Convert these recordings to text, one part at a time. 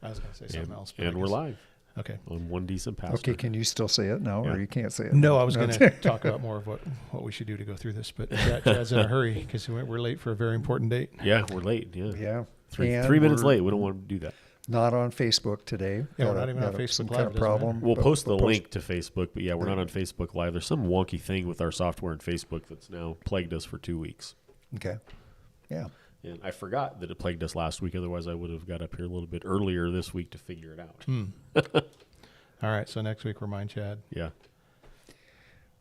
I was going to say something else. But And we're live. Okay. On One Decent Pastor. Okay, can you still say it now, or you can't say it? No, I was going to talk about more of what we should do to go through this, but Chad's in a hurry because we're late for a very important date. Yeah, we're late. Yeah. Yeah. 3 minutes late. We don't want to do that. Not on Facebook today. Yeah, we're not even on Got Facebook some Live, kind of doesn't problem. We'll but post the we'll link to Facebook, but yeah, we're not on Facebook Live. There's some wonky thing with our software and Facebook that's now plagued us for 2 weeks. Okay. Yeah. And I forgot that it plagued us last week. Otherwise, I would have got up here a little bit earlier this week to figure it out. All right, so next week, remind Chad. Yeah.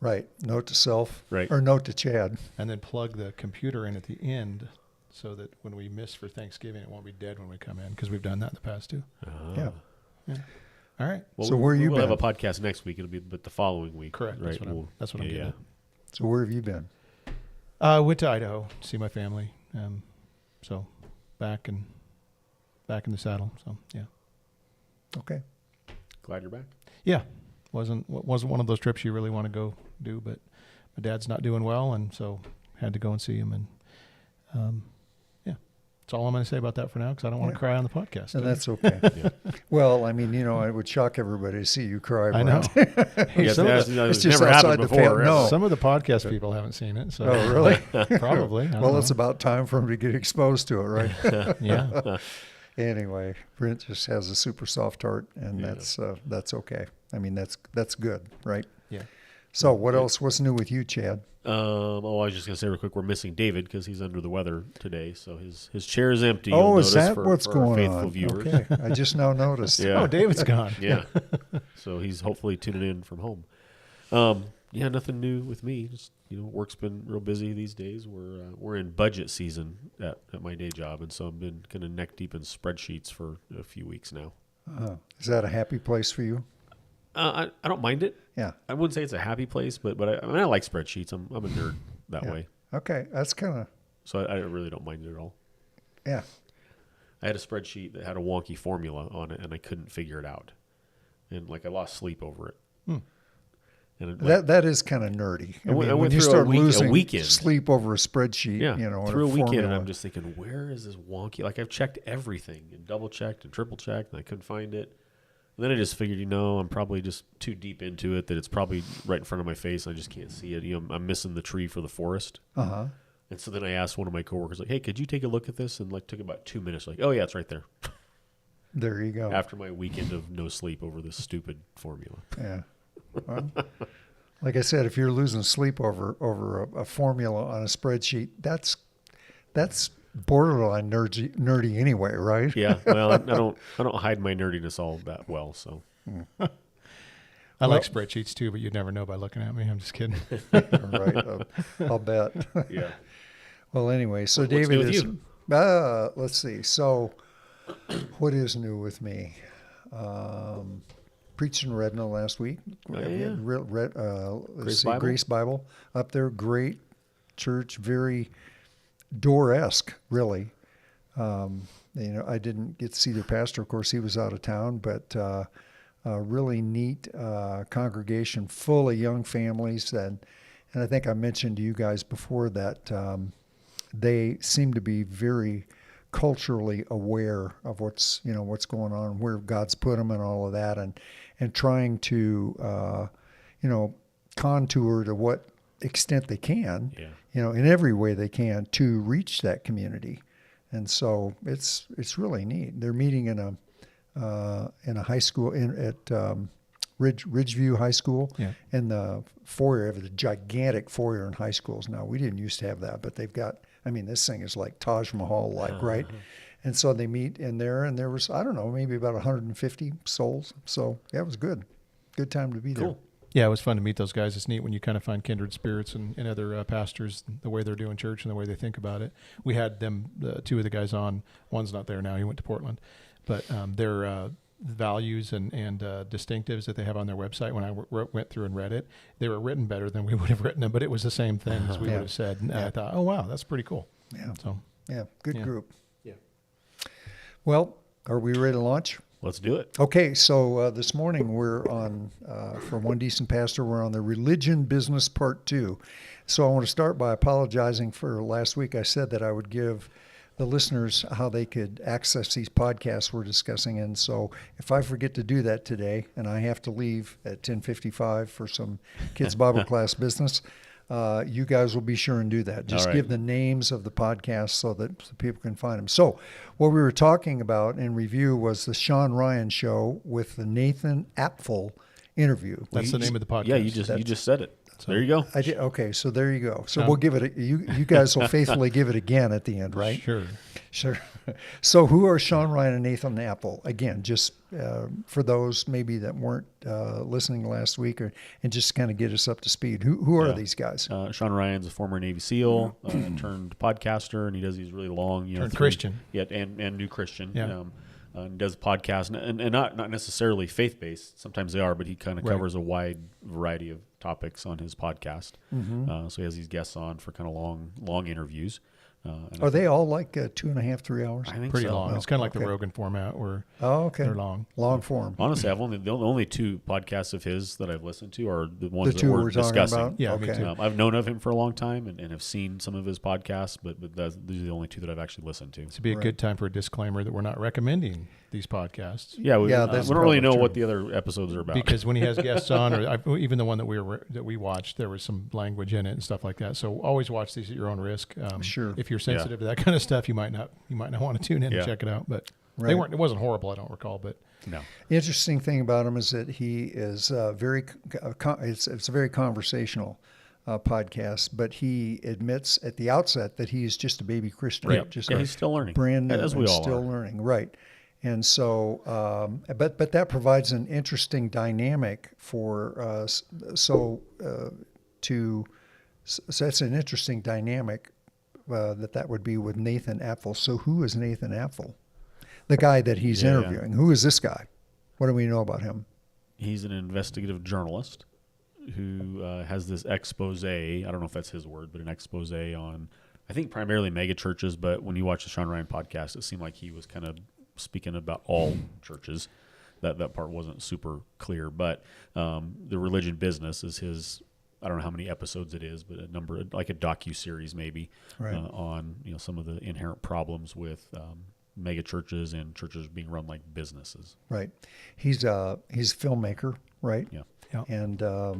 Right. Note to self. Right. Or note to Chad. And then plug the computer in at the end so that when we miss for Thanksgiving, it won't be dead when we come in, because we've done that in the past too. Yeah. All right. Well, So where you we'll been? have a podcast next week. It'll be but the following week. Correct. Right. That's what I'm getting at. So where have you been? Went to Idaho to see my family. So back in the saddle. So yeah. Okay. Glad you're back. Yeah. Wasn't one of those trips you really want to go do, but my dad's not doing well, and so had to go and see him. And yeah, that's all I'm going to say about that for now, because I don't want to cry on the podcast. And that's okay. Well, I mean, it would shock everybody to see you cry. I know. Yes, some, of It's it's just never outside happened the before. fan. No. some of the podcast people haven't seen it. So Oh, really? probably. I don't Well, know. it's about time for him to get exposed to it, right? Yeah. Anyway, Brent just has a super soft heart, and that's okay. I mean, that's good, right? Yeah. So what else? What's new with you, Chad? I was just gonna say real quick, we're missing David because he's under the weather today, so his chair is empty. Oh, You'll is notice that for, what's for our going faithful on? viewers. Okay, I just now noticed. Yeah. Oh, David's gone. Yeah. So he's hopefully tuning in from home. Yeah, nothing new with me. Just work's been real busy these days. We're in budget season at my day job, and so I've been kind of neck deep in spreadsheets for a few weeks now. Is that a happy place for you? I don't mind it. Yeah. I wouldn't say it's a happy place, but I like spreadsheets. I'm a nerd that Yeah. way, Okay, that's kind of so I really don't mind it at all. yeah. I had a spreadsheet that had a wonky formula on it, and I couldn't figure it out, and I lost sleep over it. And That is kind of nerdy. I went when through you start a losing weekend. sleep over a spreadsheet, or through a weekend, formula. and I'm just thinking, where is this wonky? I've checked everything and double checked and triple checked, and I couldn't find it. And then I just figured, I'm probably just too deep into it, that it's probably right in front of my face, and I just can't see it. I'm missing the tree for the forest. Uh-huh. And so then I asked one of my coworkers, hey, could you take a look at this? And took about 2 minutes. Oh yeah, it's right there. There you go. After my weekend of no sleep over this stupid formula. Yeah. Well, like I said, if you're losing sleep over a formula on a spreadsheet, that's borderline nerdy anyway, right? Yeah. Well, I don't hide my nerdiness all that well. So I like spreadsheets too, but you'd never know by looking at me. I'm just kidding. Right. I'll bet. yeah. Well, anyway, so What's David new with is. you? Let's see. So, what is new with me? Preached in Redna last week. Yeah. Let's see, Bible? Grace Bible up there. Great church, very door-esque, really. I didn't get to see their pastor. Of course, he was out of town, but a really neat congregation full of young families. And I think I mentioned to you guys before that they seem to be very culturally aware of what's going on, where God's put them and all of that, and trying to, contour to what extent they can, in every way they can to reach that community. And so it's really neat. They're meeting in a high school at Ridgeview High School, in the foyer of the gigantic foyer in high schools. Now, we didn't used to have that, but they've got, this thing is like Taj Mahal, right? And so they meet in there, and there was, I don't know, maybe about 150 souls. So yeah, it was good. Good time to be there. Cool. Yeah, it was fun to meet those guys. It's neat when you kind of find kindred spirits and other pastors, the way they're doing church and the way they think about it. We had them, two of the guys on. One's not there now. He went to Portland. But their values and distinctives that they have on their website, when I went through and read it, they were written better than we would have written them, but it was the same thing as we would have said. And I thought, oh, wow, that's pretty cool. Yeah. So Yeah, good group. Yeah. Well, are we ready to launch? Let's do it. Okay, so this morning we're on, for One Decent Pastor, we're on the Religion Business Part 2. So I want to start by apologizing for last week. I said that I would give the listeners how they could access these podcasts we're discussing. And so if I forget to do that today and I have to leave at 10:55 for some kids' Bible class business, you guys will be sure and do that. Just All right. give the names of the podcasts so that people can find them. So what we were talking about in review was the Sean Ryan Show with the Nathan Apfel interview. That's the name of the podcast. Yeah, you just said it. So- there you go. I did. Okay, so there you go. So Um, we'll give it. You guys will faithfully give it again at the end, right? Sure. Sure. So who are Sean Ryan and Nathan Apfel? Again, just for those maybe that weren't listening last week, and just kind of get us up to speed. Who are Yeah. these guys? Sean Ryan's a former Navy SEAL, turned podcaster, and he does these really long, Turned Christian. Yeah, and new Christian. Yeah. And does podcasts, and not necessarily faith based. Sometimes they are, but he kind of Right. covers a wide variety of topics on his podcast. Mm-hmm. So he has these guests on for kind of long interviews. And Are they all like 2.5, 3 hours? I think Pretty so. long. Oh, It's kind of like okay. the Rogan format where Oh, okay. they're long. Long form. Honestly, the only two podcasts of his that I've listened to are the ones The two that we're we're talking discussing. about. Yeah, me okay. too. I've known of him for a long time and have seen some of his podcasts, but these are the only two that I've actually listened to. This would be a Right. good time for a disclaimer that we're not recommending these podcasts. Yeah, we Yeah, don't that's really know probably what true. the other episodes are about. Because when he has guests on, even the one that we watched, there was some language in it and stuff like that. So always watch these at your own risk. Sure. If you're sensitive to that kind of stuff, you might not want to tune in Yeah. and check it out. But Right. they weren't. It wasn't horrible. I don't recall. But no, The interesting thing about him is that he is it's a very conversational podcast, but he admits at the outset that he is just a baby Christian, right? just Yeah, a he's still learning, brand new, as we and all still are. learning, right? And so, but that provides an interesting dynamic for us. So that's an interesting dynamic that would be with Nathan Apfel. So who is Nathan Apfel? The guy that he's Yeah. interviewing. Who is this guy? What do we know about him? He's an investigative journalist who has this expose. I don't know if that's his word, but an expose on, I think, primarily mega churches. But when you watch the Sean Ryan podcast, it seemed like he was kind of speaking about all churches. That part wasn't super clear, but the religion business is his. I don't know how many episodes it is, but a number, like a docu-series maybe, Right. on some of the inherent problems with mega churches and churches being run like businesses. Right. He's a filmmaker, right? Yeah. Yeah.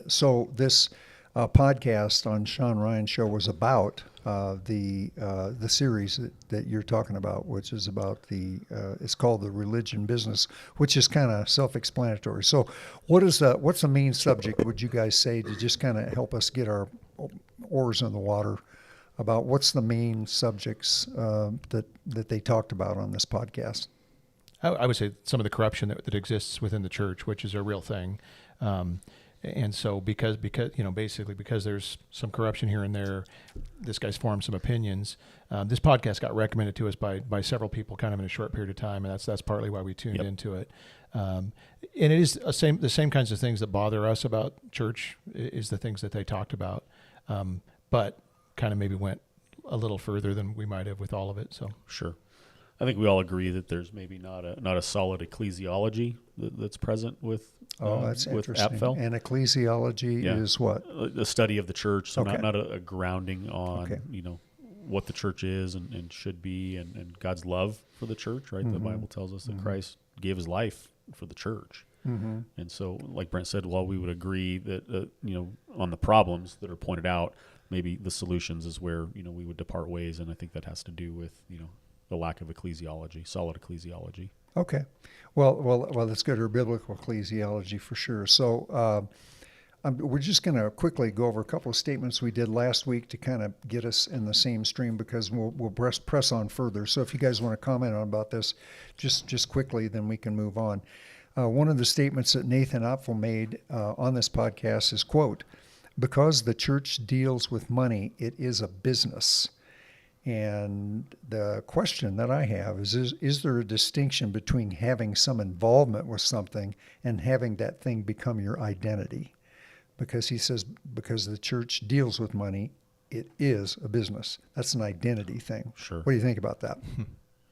So this podcast on Sean Ryan Show was about the series that you're talking about, which is about it's called The Religion Business, which is kind of self-explanatory. So what's the main subject, would you guys say, to just kind of help us get our oars in the water about what's the main subjects that they talked about on this podcast? I would say some of the corruption that exists within the church, which is a real thing. And so because basically because there's some corruption here and there, this guy's formed some opinions. This podcast got recommended to us by several people kind of in a short period of time, and that's partly why we tuned Yep. into it. And it is the same kinds of things that bother us about church is the things that they talked about, but kind of maybe went a little further than we might have with all of it. So Sure. I think we all agree that there's maybe not a solid ecclesiology that's present with That's with interesting. Apfel. And ecclesiology Yeah. is what? A study of the church, so Okay. not a grounding on Okay. what the church is and should be, and God's love for the church. Right, the Mhm. Bible tells us that Christ gave His life for the church, Mm-hmm. and so, like Brent said, while we would agree that on the problems that are pointed out, maybe the solutions is where we would depart ways, and I think that has to do with the lack of ecclesiology, solid ecclesiology. Okay. Well, let's go to biblical ecclesiology for sure. So we're just going to quickly go over a couple of statements we did last week to kind of get us in the same stream, because we'll press on further. So if you guys want to comment on about this, just quickly, then we can move on. One of the statements that Nathan Apfel made on this podcast is, quote, "Because the church deals with money, it is a business." And the question that I have is there a distinction between having some involvement with something and having that thing become your identity? Because he says, because the church deals with money, it is a business. That's an identity thing. Sure. What do you think about that? I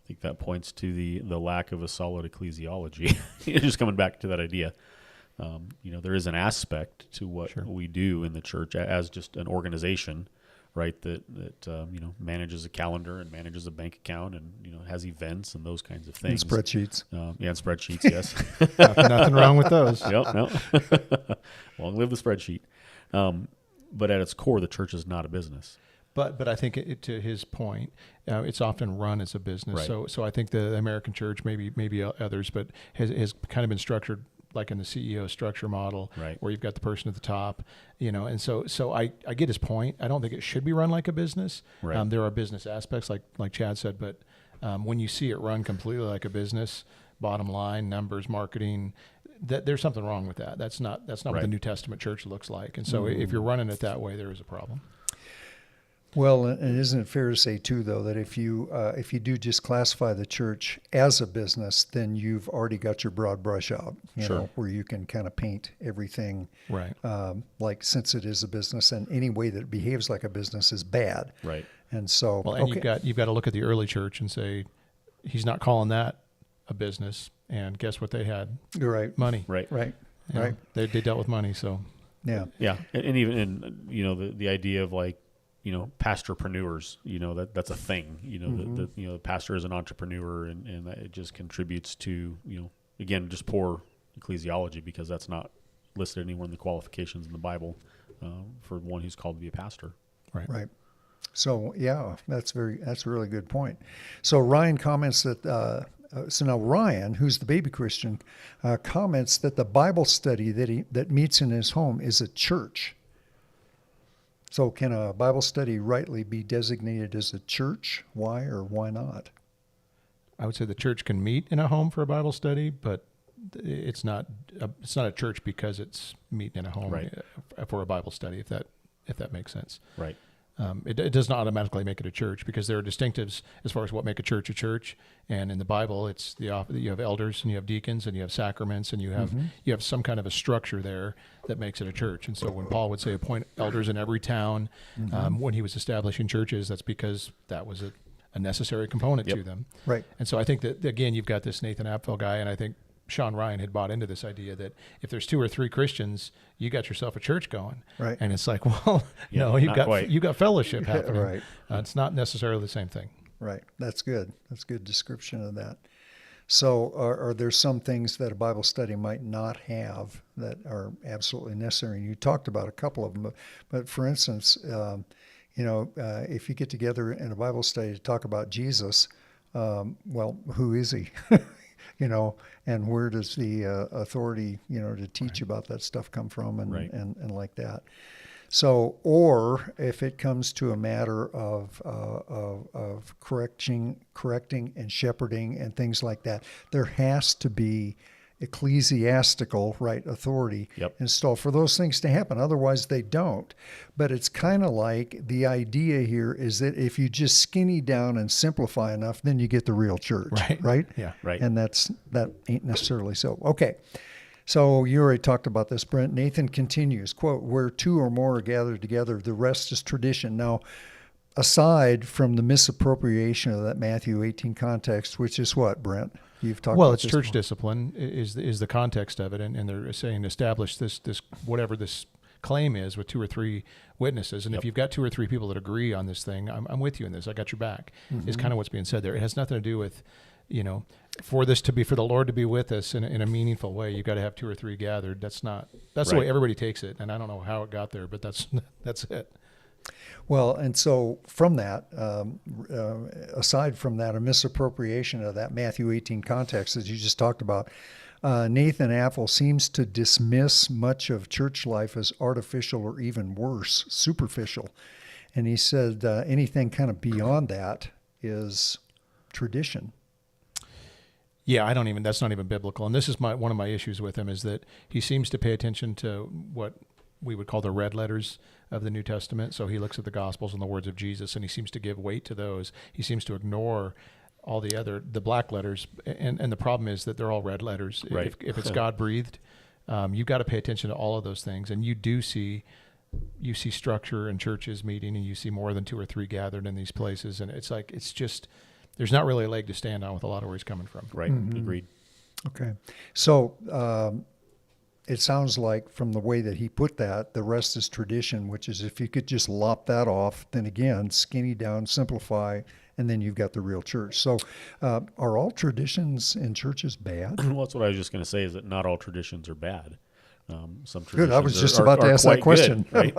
think that points to the lack of a solid ecclesiology. Just coming back to that idea, there is an aspect to what Sure. we do in the church as just an organization, right? That manages a calendar and manages a bank account and has events and those kinds of And things. spreadsheets. And spreadsheets, yes. Nothing wrong with those. Yep, no. Long live the spreadsheet. But at its core, the church is not a business. But I think to his point, it's often run as a business. Right. So I think the American church, maybe others, but has kind of been structured like in the CEO structure model, Right. where you've got the person at the top, and so I get his point. I don't think it should be run like a business. Right. There are business aspects, like Chad said, but when you see it run completely like a business, bottom line, numbers, marketing, there's something wrong with that. That's not what Right. the New Testament church looks like. And so if you're running it that way, there is a problem. Well, and isn't it fair to say too, though, that if you do just classify the church as a business, then you've already got your broad brush out, Sure. where you can kind of paint everything Right. like, since it is a business, and any way that it behaves like a business is bad. Right. And so, Well, and okay, you've got to look at the early church and say, he's not calling that a business. And guess what they had? you're right, Money. Right. right, You know, right, They dealt with money. So yeah, Yeah. And even the idea of pastorpreneurs, that's a thing, the pastor is an entrepreneur and it just contributes to, again, just poor ecclesiology, because that's not listed anywhere in the qualifications in the Bible for one who's called to be a pastor. right. So yeah, that's a really good point. So Ryan comments that. So now Ryan, who's the baby Christian, comments that the Bible study that meets in his home is a church. So can a Bible study rightly be designated as a church? Why or why not? I would say the church can meet in a home for a Bible study, but it's not a church because it's meeting in a home Right. For a Bible study, if that makes sense. Right. It does not automatically make it a church, because there are distinctives as far as what make a church. And in the Bible, it's you have elders and you have deacons and you have sacraments and you have some kind of a structure there that makes it a church. And so when Paul would say appoint elders in every town, when he was establishing churches, that's because that was a necessary component Yep. to them. Right. And so I think that, again, you've got this Nathan Apfel guy, and I think Sean Ryan had bought into this idea that if there's 2 or 3 Christians, you got yourself a church going. Right. And it's like, well, Yeah, no, not quite. you got fellowship happening. Right. It's not necessarily the same thing. Right. That's good. That's a good description of that. So are there some things that a Bible study might not have that are absolutely necessary? And you talked about a couple of them, but for instance, if you get together in a Bible study to talk about Jesus, well, who is he? And where does the authority, to teach about that stuff come from, and, Right. and like that. So, or if it comes to a matter of correcting and shepherding and things like that, there has to be ecclesiastical authority Yep. installed for those things to happen. Otherwise, they don't. But it's kind of like the idea here is that if you just skinny down and simplify enough, then you get the real church, right? Yeah. Right. And that ain't necessarily so. Okay. So you already talked about this, Brent. Nathan continues, quote, "Where 2 or more are gathered together, the rest is tradition." Now, aside from the misappropriation of that Matthew 18 context, which is what, Brent? You've talked Well, about it's this church before. discipline is the context of it, and they're saying establish this whatever this claim is with 2 or 3 witnesses, and Yep. if you've got 2 or 3 people that agree on this thing, I'm with you in this. I got your back. Is kind of what's being said there. It has nothing to do with, for the Lord to be with us in a meaningful way. You got to have 2 or 3 gathered. That's the Right. way everybody takes it, and I don't know how it got there, but that's it. Well, and so from that, aside from that, a misappropriation of that Matthew 18 context that you just talked about, Nathan Apfel seems to dismiss much of church life as artificial or even worse, superficial. And he said anything kind of beyond that is tradition. Yeah, that's not even biblical. And this is one of my issues with him, is that he seems to pay attention to what we would call the red letters of the New Testament. So he looks at the Gospels and the words of Jesus, and he seems to give weight to those. He seems to ignore all the black letters. And the problem is that they're all red letters. Right. If it's God-breathed, you've got to pay attention to all of those things. And you see structure in churches meeting, and you see more than 2 or 3 gathered in these places. And it's like, there's not really a leg to stand on with a lot of where he's coming from. Right. Agreed. Okay. So it sounds like from the way that he put that, the rest is tradition, which is if you could just lop that off, then again, skinny down, simplify, and then you've got the real church. So are all traditions in churches bad? Well, that's what I was just going to say, is that not all traditions are bad. Some traditions Good. I was just about to ask that quite good, question.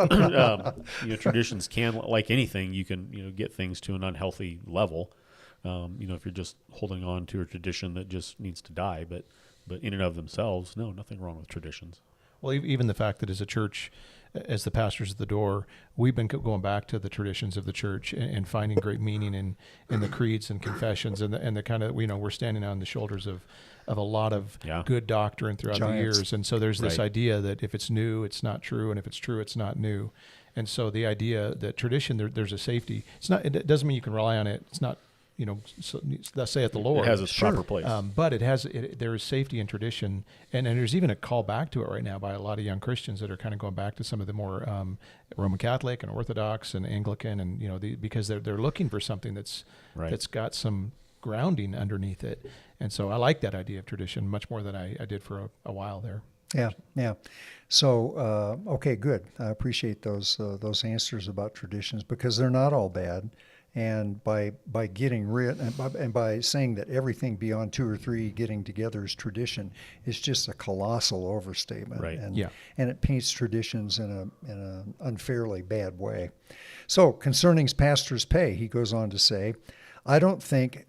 right? Traditions can, like anything, you can get things to an unhealthy level. If you're just holding on to a tradition that just needs to die, but in and of themselves, no, nothing wrong with traditions. Well, even the fact that as a church, as the pastors at the door, we've been going back to the traditions of the church and finding great meaning in the creeds and confessions and the kind of, we're standing on the shoulders of a lot of good doctrine throughout the years. And so there's this idea that if it's new, it's not true. And if it's true, it's not new. And so the idea that tradition, there's a safety. It doesn't mean you can rely on it. It's not, thus saith the Lord. It has its proper place. But there is safety in tradition. And there's even a call back to it right now by a lot of young Christians that are kind of going back to some of the more Roman Catholic and Orthodox and Anglican, and, because they're looking for something that's got some grounding underneath it. And so I like that idea of tradition much more than I did for a while there. Yeah. So, okay, good. I appreciate those answers about traditions, because they're not all bad. And by getting rid and by saying that everything beyond 2 or 3 getting together is tradition, is just a colossal overstatement. Right. And it paints traditions in an unfairly bad way. So concerning pastors' pay, he goes on to say, I don't think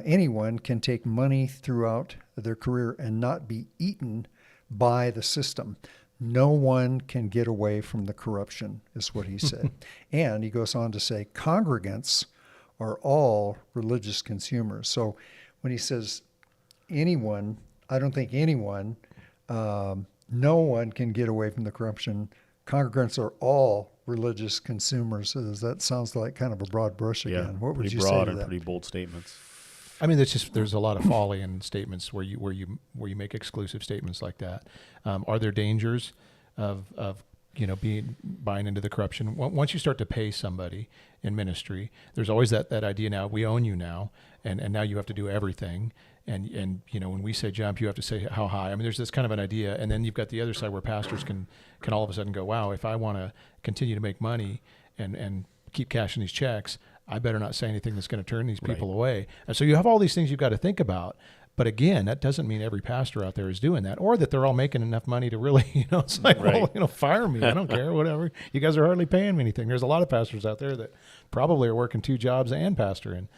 anyone can take money throughout their career and not be eaten by the system. No one can get away from the corruption, is what he said. And he goes on to say, congregants are all religious consumers. So when he says anyone, I don't think anyone, no one can get away from the corruption. Congregants are all religious consumers. That sounds like kind of a broad brush again. What would you say to that? Pretty broad and pretty bold statements. I mean, there's a lot of folly in statements where you make exclusive statements like that. Are there dangers of buying into the corruption? Once you start to pay somebody in ministry, there's always that idea, now we own you now, and now you have to do everything. And when we say jump, you have to say how high. I mean, there's this kind of an idea, and then you've got the other side where pastors can all of a sudden go, wow, if I want to continue to make money and keep cashing these checks, I better not say anything that's going to turn these people away. And so you have all these things you've got to think about. But again, that doesn't mean every pastor out there is doing that, or that they're all making enough money to really, it's like, well, fire me. I don't care, whatever. You guys are hardly paying me anything. There's a lot of pastors out there that probably are working 2 jobs and pastoring.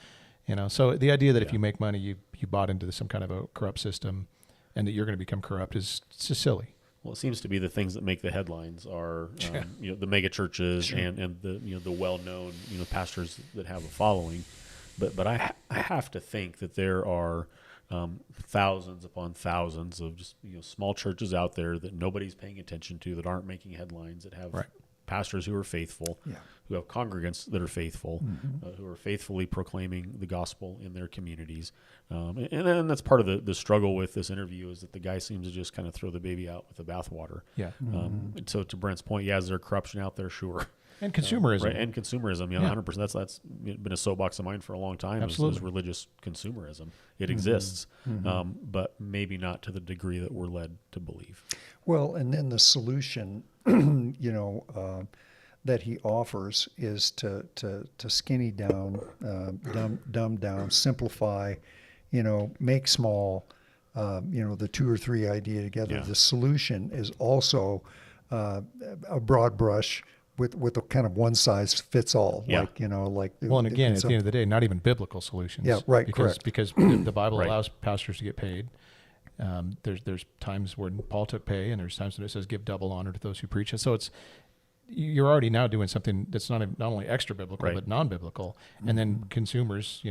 So the idea that if you make money, you bought into some kind of a corrupt system, and that you're going to become corrupt is just silly. Well, it seems to be the things that make the headlines are, the mega churches and the well-known, pastors that have a following. But I have to think that there are thousands upon thousands of just small churches out there that nobody's paying attention to, that aren't making headlines, that have pastors who are faithful, who have congregants that are faithful, who are faithfully proclaiming the gospel in their communities. And that's part of the struggle with this interview, is that the guy seems to just kind of throw the baby out with the bathwater. Yeah. And so to Brent's point, is there corruption out there? Sure. And consumerism. Right, and consumerism, 100%. That's been a soapbox of mine for a long time. Absolutely. Is religious consumerism. It exists, but maybe not to the degree that we're led to believe. Well, and then the solution, that he offers is to skinny down, dumb down, simplify, make small, the 2 or 3 idea together. Yeah. The solution is also a broad brush with a kind of one size fits all. Yeah. Well, and again, at the end of the day, not even biblical solutions. Yeah, right, correct. Because the Bible allows pastors to get paid. There's times when Paul took pay, and there's times when it says give double honor to those who preach. And so you're already now doing something that's not only extra biblical but non-biblical. And then consumers,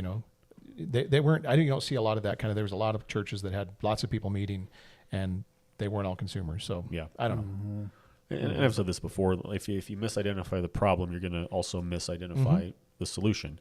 they weren't. You don't see a lot of that kind of. There was a lot of churches that had lots of people meeting, and they weren't all consumers. So I don't know. And I've said this before: if you misidentify the problem, you're going to also misidentify the solution.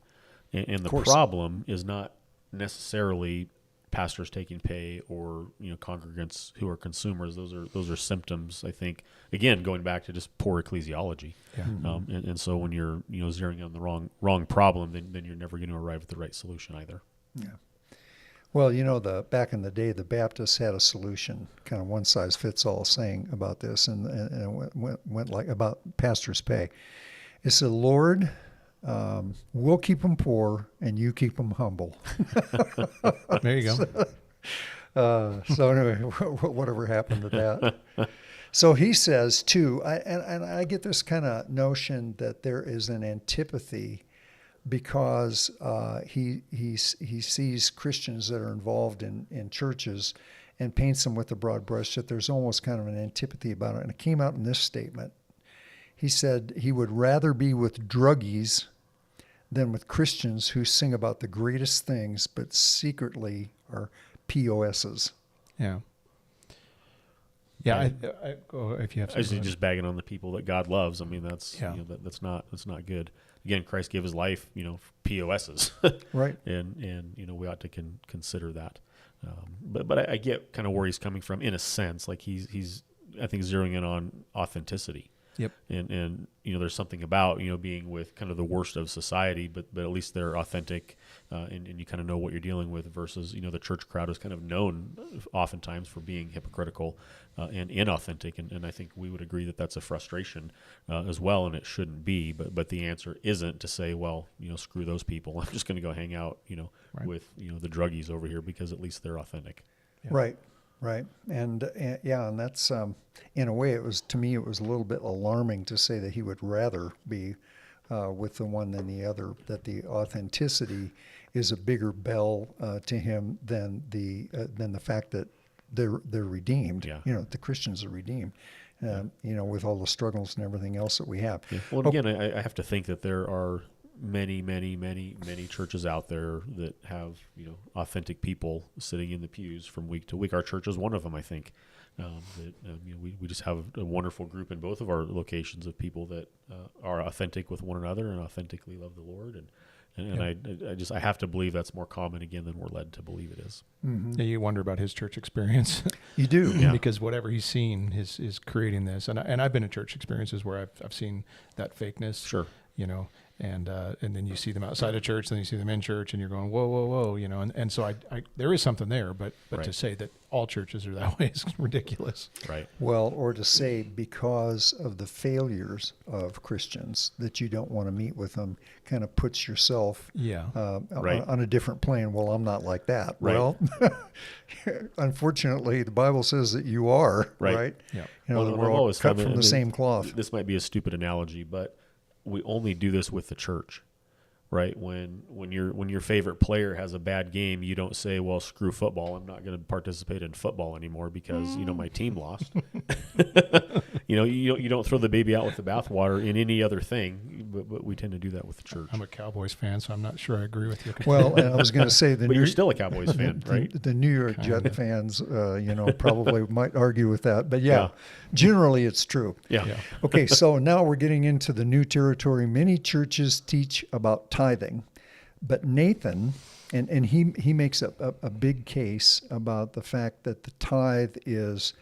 And the problem is not necessarily pastors taking pay or congregants who are consumers. Those are symptoms, I think. Again, going back to just poor ecclesiology. Yeah. And so when you're zeroing on the wrong problem, then you're never going to arrive at the right solution either. Yeah. Well, back in the day, the Baptists had a solution, kind of one size fits all, saying about this, and it went like about pastors' pay. It said, "Lord, we'll keep them poor, and you keep them humble." There you go. So anyway, whatever happened to that? So he says too, and I get this kind of notion that there is an antipathy because he sees Christians that are involved in churches and paints them with a broad brush, that there's almost kind of an antipathy about it. And it came out in this statement. He said he would rather be with druggies than with Christians who sing about the greatest things but secretly are POSs. Yeah. Yeah, I go if you have I just something. just bagging on the people that God loves. I mean, that's Yeah. that's not good. Again, Christ gave his life, for POSs, Right. and we ought to consider that. But I get kind of where he's coming from in a sense. Like he's I think zeroing in on authenticity. Yep. And there's something about being with kind of the worst of society, but at least they're authentic, and you kind of know what you're dealing with. Versus the church crowd is kind of known oftentimes for being hypocritical and inauthentic, and I think we would agree that that's a frustration as well, and it shouldn't be. But the answer isn't to say, well, screw those people. I'm just going to go hang out Right. with the druggies over here because at least they're authentic. Yeah. Right. And that's in a way, it was a little bit alarming to say that he would rather be with the one than the other. That the authenticity is a bigger bell to him than the fact that they're redeemed. Yeah. The Christians are redeemed. With all the struggles and everything else that we have. Yeah. Well, and again, I have to think that there are many churches out there that have authentic people sitting in the pews from week to week. Our church is one of them, I think. We just have a wonderful group in both of our locations of people that are authentic with one another and authentically love the Lord. And I have to believe that's more common again than we're led to believe it is. Mm-hmm. Yeah, you wonder about his church experience. You do. Yeah. Because whatever he's seen is creating this. And I've been in church experiences where I've seen that fakeness. Sure. And then you see them outside of church, then you see them in church, and you're going, whoa, and so I there is something there, but Right. to say that all churches are that way is ridiculous. Right. Well, or to say because of the failures of Christians that you don't want to meet with them kind of puts yourself Yeah. Right. on a different plane. Well, I'm not like that. Right. Well, unfortunately, the Bible says that you are, Right. right? Yeah. That Well, we're I've all always cut found from that- the same cloth. This might be a stupid analogy, but we only do this with the church, right? When your favorite player has a bad game, you don't say, "Well, screw football. I'm not going to participate in football anymore because my team lost." You don't throw the baby out with the bathwater in any other thing, but we tend to do that with the church. I'm a Cowboys fan, so I'm not sure I agree with you. Well, and I was going to say but you're still a Cowboys fan, right? The New York Kinda. Jet fans, probably might argue with that, but yeah, Yeah. generally it's true. Yeah. Yeah. Okay, so now we're getting into the new territory. Many churches teach about tithing, but Nathan, and he makes a big case about the fact that the tithe is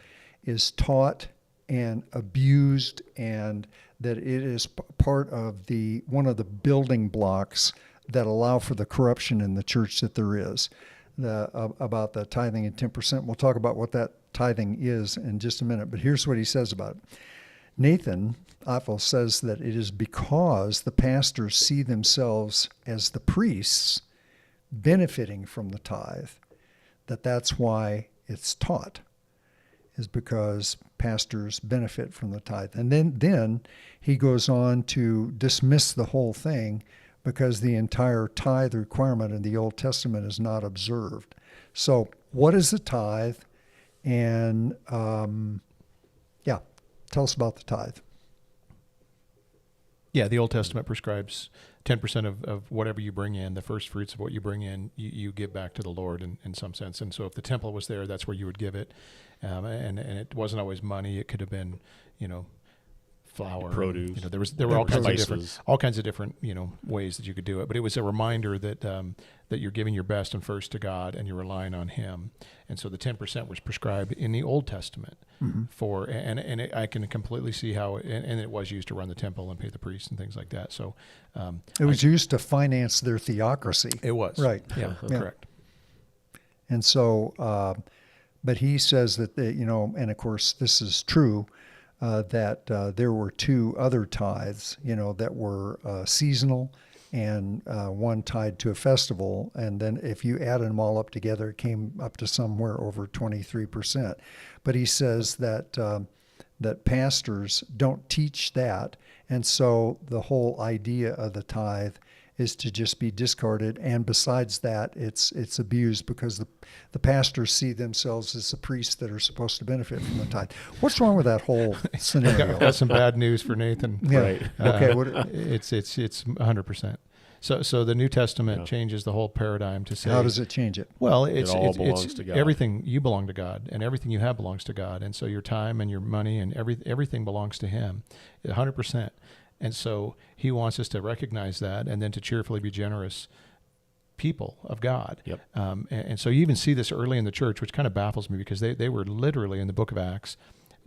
taught and abused, and that it is part of one of the building blocks that allow for the corruption in the church that there is. About the tithing and 10%. We'll talk about what that tithing is in just a minute, but here's what he says about it. Nathan Othel says that it is because the pastors see themselves as the priests benefiting from the tithe that's why it's taught, is because pastors benefit from the tithe. And then he goes on to dismiss the whole thing because the entire tithe requirement in the Old Testament is not observed. So what is the tithe? And tell us about the tithe. Yeah, the Old Testament prescribes 10% of whatever you bring in, the first fruits of what you bring in, you give back to the Lord in some sense. And so if the temple was there, that's where you would give it. And it wasn't always money. It could have been, flour, Produce. There were all kinds Spices. of different ways that you could do it. But it was a reminder that that you're giving your best and first to God, and you're relying on Him. And so the 10% was prescribed in the Old Testament for, and I can completely see how, and it was used to run the temple and pay the priests and things like that. So It was used to finance their theocracy. it was Right. Yeah, Yeah. correct. And so, but he says that, and of course this is true, that there were two other tithes, that were seasonal and one tied to a festival. And then if you added them all up together, it came up to somewhere over 23%. But he says that that pastors don't teach that. And so the whole idea of the tithe is to just be discarded. And besides that, it's abused because the pastors see themselves as the priests that are supposed to benefit from the tithe. What's wrong with that whole scenario? Got some bad news for Nathan. Yeah. Right. Okay. It's 100%. So the New Testament changes the whole paradigm to say, How does it change it? well, It all belongs to God. Everything you belong to God, and everything you have belongs to God, and so your time and your money and everything belongs to Him, 100%. And so He wants us to recognize that, and then to cheerfully be generous people of God. Yep. And so you even see this early in the church, which kind of baffles me because they were literally in the book of Acts.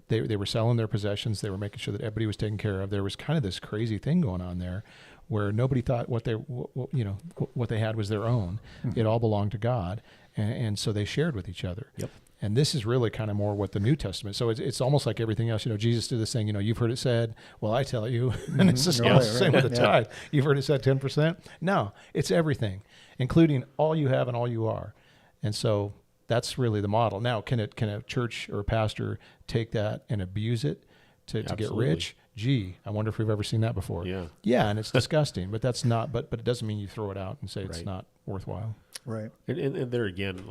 They were selling their possessions. They were making sure that everybody was taken care of. There was kind of this crazy thing going on there, where nobody thought what they had was their own. Mm-hmm. It all belonged to God, and so they shared with each other. Yep. And this is really kind of more what the New Testament. So it's almost like everything else. Jesus did this thing. You've heard it said. Well, I tell you, and it's just Right, almost the same right. with the Yeah. tithe. You've heard it said 10%. No, it's everything, including all you have and all you are. And so that's really the model. Now, can a church or a pastor take that and abuse it to get Absolutely. rich? Gee, I wonder if we've ever seen that before. Yeah. And it's disgusting, but that's not. But it doesn't mean you throw it out and say it's Right. not worthwhile. Right. And there again,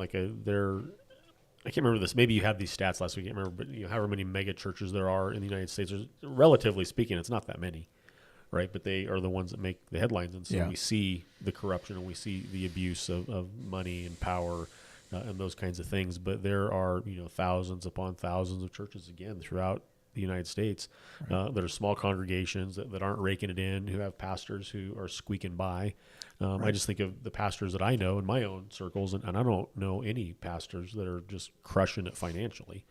I can't remember this. Maybe you had these stats last week. I can't remember, but however many mega churches there are in the United States, relatively speaking, it's not that many, right? But they are the ones that make the headlines, and so we see the corruption and we see the abuse of money and power and those kinds of things. But there are thousands upon thousands of churches again throughout the United States that are small congregations that aren't raking it in, who have pastors who are squeaking by. I just think of the pastors that I know in my own circles, and I don't know any pastors that are just crushing it financially.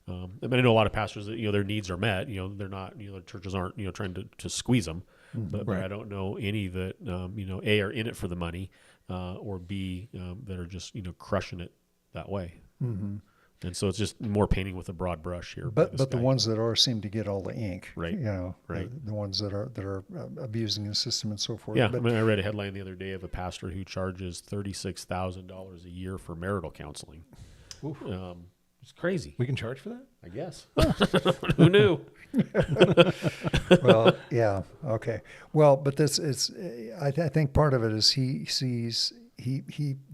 I mean, I know a lot of pastors that their needs are met. They're not. The churches aren't trying to squeeze them. But I don't know any that A, are in it for the money, or B, that are just crushing it that way. Mm-hmm. And so it's just more painting with a broad brush here. But the ones that are seem to get all the ink, Right. Right. The ones that are abusing the system and so forth. Yeah, But, I mean, I read a headline the other day of a pastor who charges $36,000 a year for marital counseling. It's crazy. We can charge for that? I guess. Who knew? well, yeah, okay. Well, but this is. I think part of it is he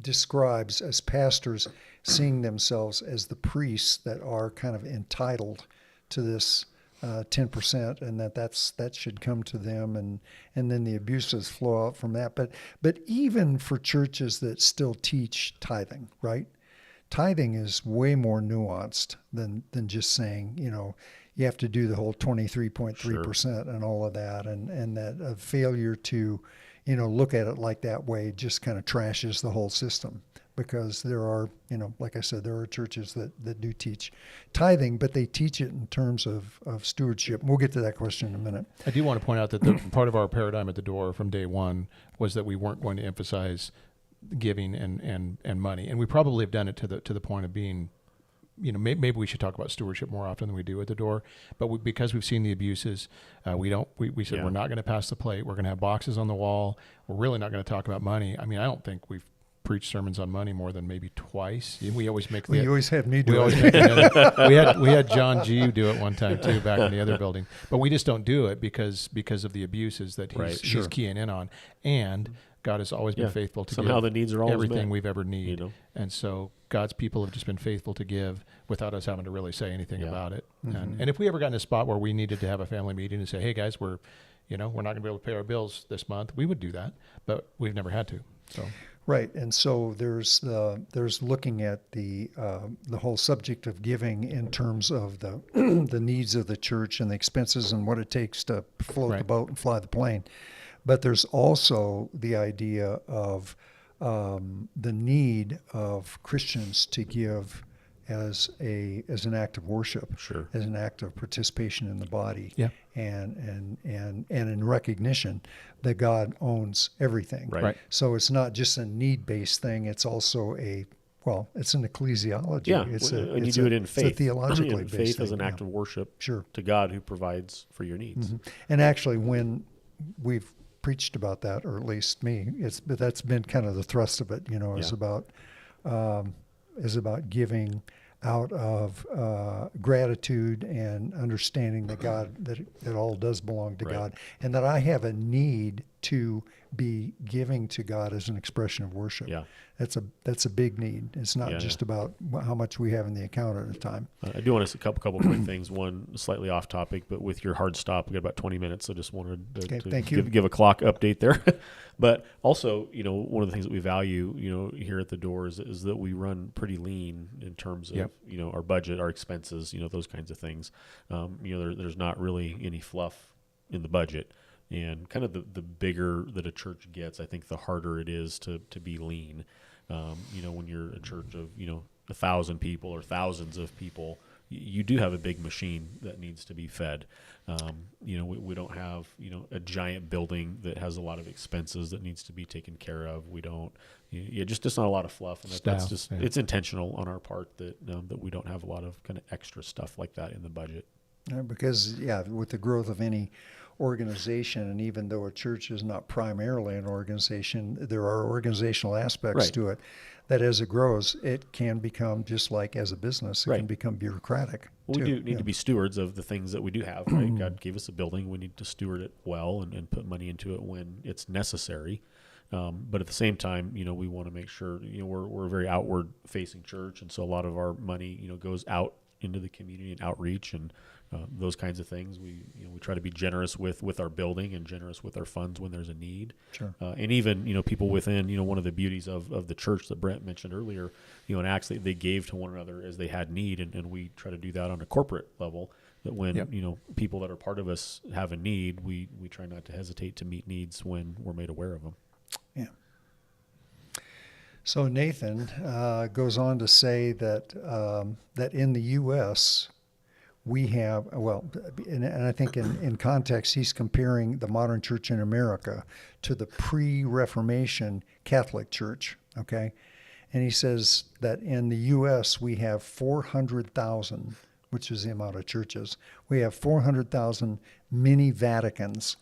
describes as pastors seeing themselves as the priests that are kind of entitled to this 10%, and that should come to them, and then the abuses flow out from that. But even for churches that still teach tithing, right? Tithing is way more nuanced than just saying, you have to do the whole 23.3% and all of that, and that a failure to, look at it like that way just kind of trashes the whole system. Because there are, like I said, there are churches that do teach tithing, but they teach it in terms of stewardship. We'll get to that question in a minute. I do want to point out that the part of our paradigm at the door from day one was that we weren't going to emphasize giving and money, and we probably have done it to the point of being, maybe we should talk about stewardship more often than we do at the door. But because we've seen the abuses, we said we're not going to pass the plate. We're going to have boxes on the wall. We're really not going to talk about money. I mean, I don't think we've preached sermons on money more than maybe twice. We always make. Well, you always had me do we always it. make another, we had John G do it one time too back in the other building, but we just don't do it because of the abuses that he's keying in on, and God has always been faithful to somehow give the needs are always everything met, we've ever needed, and so God's people have just been faithful to give without us having to really say anything about it. Mm-hmm. And if we ever got in a spot where we needed to have a family meeting and say, hey guys, we're not going to be able to pay our bills this month, we would do that, but we've never had to. So. Right, and so there's looking at the whole subject of giving in terms of the the needs of the church and the expenses and what it takes to float the boat and fly the plane, but there's also the idea of the need of Christians to give as an act of worship, as an act of participation in the body, and in recognition that God owns everything. Right. So it's not just a need-based thing; it's also a well, it's an ecclesiology. Yeah, It's and you it's do it in It's faith. a theologically And based faith as thing, an act of worship Sure. to God who provides for your needs. And actually, when we've preached about that, or at least me, but that's been kind of the thrust of it. Is Yeah. about giving out of gratitude and understanding that God that it all does belong to Right. God, and that I have a need to be giving to God as an expression of worship. Yeah. That's a big need. It's not Yeah, just about how much we have in the account at a time. I do want to say a couple quick things. One slightly off topic, but with your hard stop, we got about 20 minutes. So just wanted Okay, to thank you. give a clock update there. But also, one of the things that we value, here at the door is that we run pretty lean in terms of, Yep. our budget, our expenses, those kinds of things. There's not really any fluff in the budget. And kind of the bigger that a church gets, I think the harder it is to be lean. When you're a church of, 1,000 people or thousands of people, you do have a big machine that needs to be fed. We don't have, a giant building that has a lot of expenses that needs to be taken care of. We don't, just not a lot of fluff. And that's Staff, just, yeah. it's intentional on our part that we don't have a lot of kind of extra stuff like that in the budget. Because, with the growth of any organization, and even though a church is not primarily an organization, there are organizational aspects Right. to it that as it grows, it can become, just like as a business, it Right. can become bureaucratic. Well, we too. do need to be stewards of the things that we do have, right? God gave us a building. We need to steward it well and put money into it when it's necessary. But at the same time, we want to make sure, we're a very outward facing church. And so a lot of our money, goes out into the community and outreach and those kinds of things. We try to be generous with our building and generous with our funds when there's a need. Sure. And even, people within, one of the beauties of the church that Brent mentioned earlier, in Acts, they gave to one another as they had need. And we try to do that on a corporate level, that when, Yep. people that are part of us have a need, we try not to hesitate to meet needs when we're made aware of them. Yeah. So Nathan goes on to say that that in the U.S. we have, and I think in context he's comparing the modern church in America to the pre-Reformation Catholic Church. Okay, and he says that in the U.S. we have 400,000, which is the amount of churches. We have 400,000 mini Vaticans.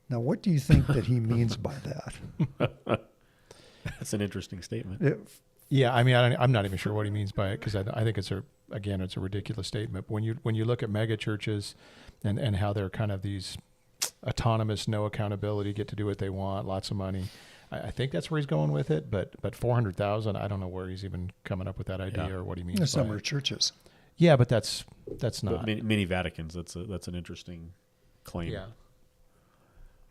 Now, what do you think that he means by that? That's an interesting statement. Yeah, I mean, I'm not even sure what he means by it, because I think it's a ridiculous statement. But when you look at mega churches and how they're kind of these autonomous, no accountability, get to do what they want, lots of money, I think that's where he's going with it. But 400,000, I don't know where he's even coming up with that idea or what he means. There's by number it. of churches. Yeah, but that's But not. mini Vaticans, that's an interesting claim. Yeah,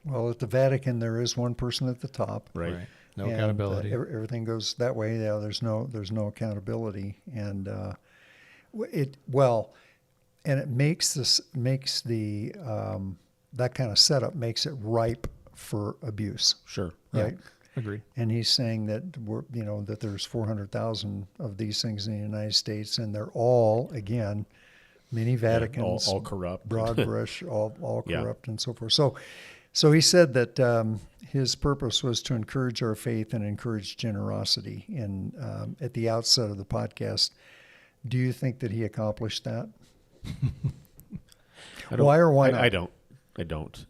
Well, at the Vatican, there is one person at the top. Right. No and, accountability. Everything goes that way. Yeah, there's no accountability, and it makes the that kind of setup makes it ripe for abuse, Sure. right? Agreed. And he's saying that that there's 400,000 of these things in the United States, and they're all, again, mini Vaticans, all corrupt. broad brush, all Yeah. corrupt, and so forth. So he said that his purpose was to encourage our faith and encourage generosity. And at the outset of the podcast, do you think that he accomplished that? Why or why not? I don't.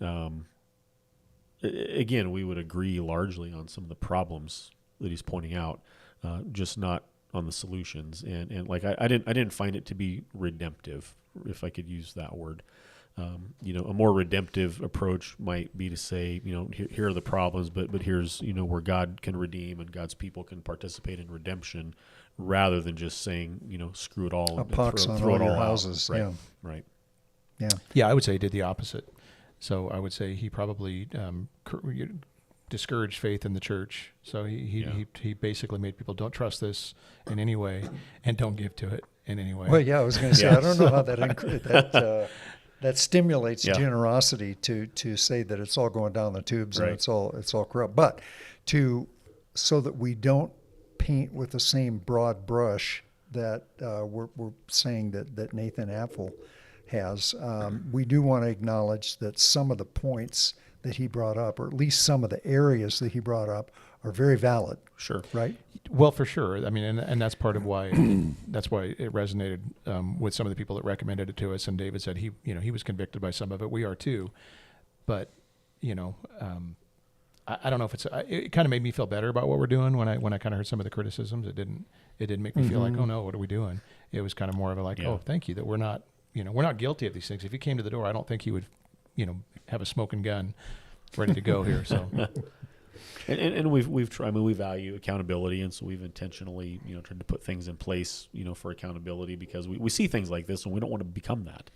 Again, we would agree largely on some of the problems that he's pointing out, just not on the solutions. And like I didn't find it to be redemptive, if I could use that word. A more redemptive approach might be to say, here are the problems, but here's, where God can redeem and God's people can participate in redemption, rather than just saying, screw it all. A and pox on all your houses. Right. Yeah. Right. Yeah. Yeah, I would say he did the opposite. So I would say he probably discouraged faith in the church. So he basically made people don't trust this in any way and don't give to it in any way. Well, yeah, I was going to say, Yeah. I don't know how that stimulates Yeah. generosity to say that it's all going down the tubes Right. and it's all corrupt. But so that we don't paint with the same broad brush that we're saying that Nathan Apfel has, we do want to acknowledge that some of the points that he brought up, or at least some of the areas that he brought up, are very valid, Sure. right? Well, for sure. I mean, and that's part of why that's why it resonated with some of the people that recommended it to us. And David said he was convicted by some of it. We are too, but I don't know if it kind of made me feel better about what we're doing when I kind of heard some of the criticisms. It didn't make me feel like, oh no, what are we doing? It was kind of more of a like, Yeah. oh, thank you that we're not guilty of these things. If he came to the door, I don't think he would have a smoking gun ready to go here. So. And we've tried. I mean, we value accountability, and so we've intentionally, tried to put things in place, for accountability because we see things like this, and we don't want to become that.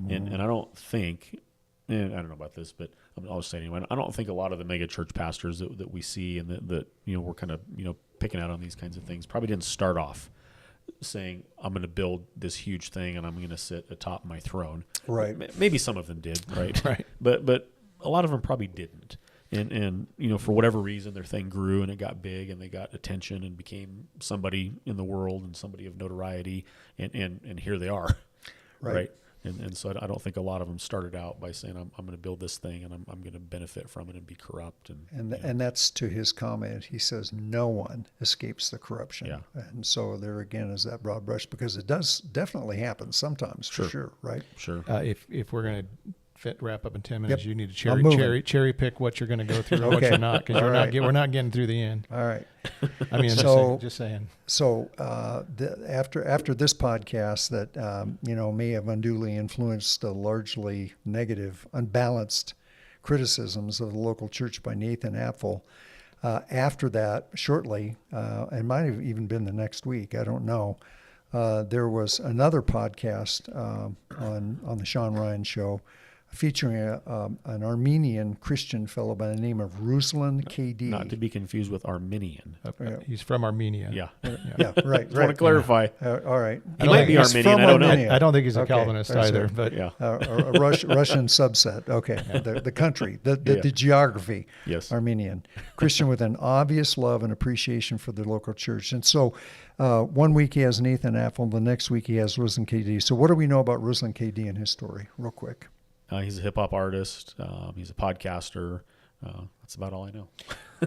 And I don't think, and I don't know about this, but I'll just say anyway. I don't think a lot of the mega church pastors that we see and that we're kind of picking out on these kinds of things probably didn't start off saying I'm going to build this huge thing and I'm going to sit atop my throne. Right. Maybe some of them did, right? Right. But a lot of them probably didn't. And for whatever reason, their thing grew and it got big and they got attention and became somebody in the world and somebody of notoriety. And here they are. Right. And so I don't think a lot of them started out by saying, I'm going to build this thing and I'm going to benefit from it and be corrupt. And that's to his comment. He says no one escapes the corruption. Yeah. And so there again is that broad brush because it does definitely happen sometimes for sure, right? Sure. If we're going to wrap up in 10 minutes, Yep. you need to I'm moving. cherry pick what you're going to go through and what Okay. you're not, because All right. we're not getting through the end. All right. I mean, So- just saying. So after this podcast that may have unduly influenced the largely negative, unbalanced criticisms of the local church by Nathan Apfel, after that, shortly, it might have even been the next week, I don't know, there was another podcast on the Sean Ryan Show featuring an Armenian Christian fellow by the name of Ruslan KD. Not to be confused with Arminian. Yeah. He's from Armenia. Yeah. Yeah, right. Just want to clarify. All right. He might be He's Arminian. from I don't know. Armenia. I don't think he's a Okay, Calvinist that's either, it. but Yeah. A Russian subset. Okay, the country, the Yeah. geography. Yes. Armenian Christian with an obvious love and appreciation for the local church. And so, 1 week he has Nathan Apfel, the next week he has Ruslan KD. So, what do we know about Ruslan KD and his story, real quick? He's a hip hop artist. He's a podcaster. That's about all I know.